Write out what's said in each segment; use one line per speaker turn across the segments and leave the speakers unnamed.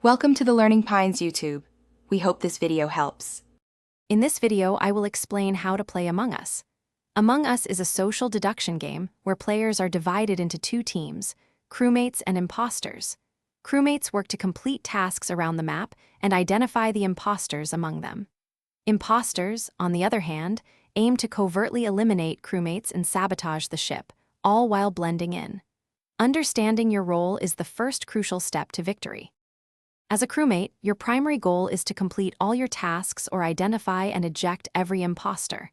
Welcome to the Learning Pines YouTube. We hope this video helps.
In this video, I will explain how to play Among Us. Among Us is a social deduction game where players are divided into two teams, crewmates and imposters. Crewmates work to complete tasks around the map and identify the imposters among them. Imposters, on the other hand, aim to covertly eliminate crewmates and sabotage the ship, all while blending in. Understanding your role is the first crucial step to victory. As a crewmate, your primary goal is to complete all your tasks or identify and eject every imposter.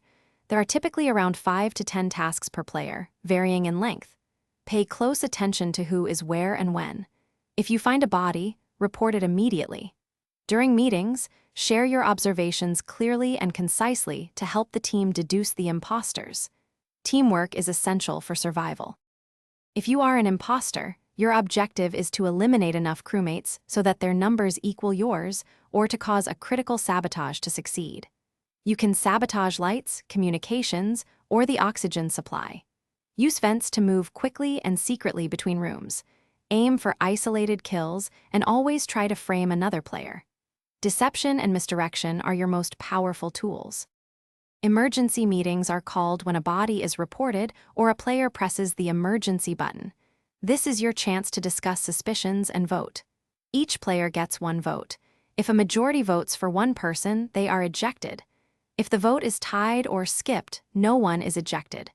There are typically around 5 to 10 tasks per player, varying in length. Pay close attention to who is where and when. If you find a body, report it immediately. During meetings, share your observations clearly and concisely to help the team deduce the imposters. Teamwork is essential for survival. If you are an imposter, your objective is to eliminate enough crewmates so that their numbers equal yours or to cause a critical sabotage to succeed. You can sabotage lights, communications, or the oxygen supply. Use vents to move quickly and secretly between rooms. Aim for isolated kills and always try to frame another player. Deception and misdirection are your most powerful tools. Emergency meetings are called when a body is reported or a player presses the emergency button. This is your chance to discuss suspicions and vote. Each player gets one vote. If a majority votes for one person, they are ejected. If the vote is tied or skipped, no one is ejected.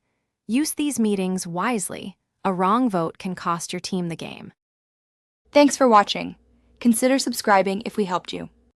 Use these meetings wisely. A wrong vote can cost your team the game.
Thanks for watching. Consider subscribing if we helped you.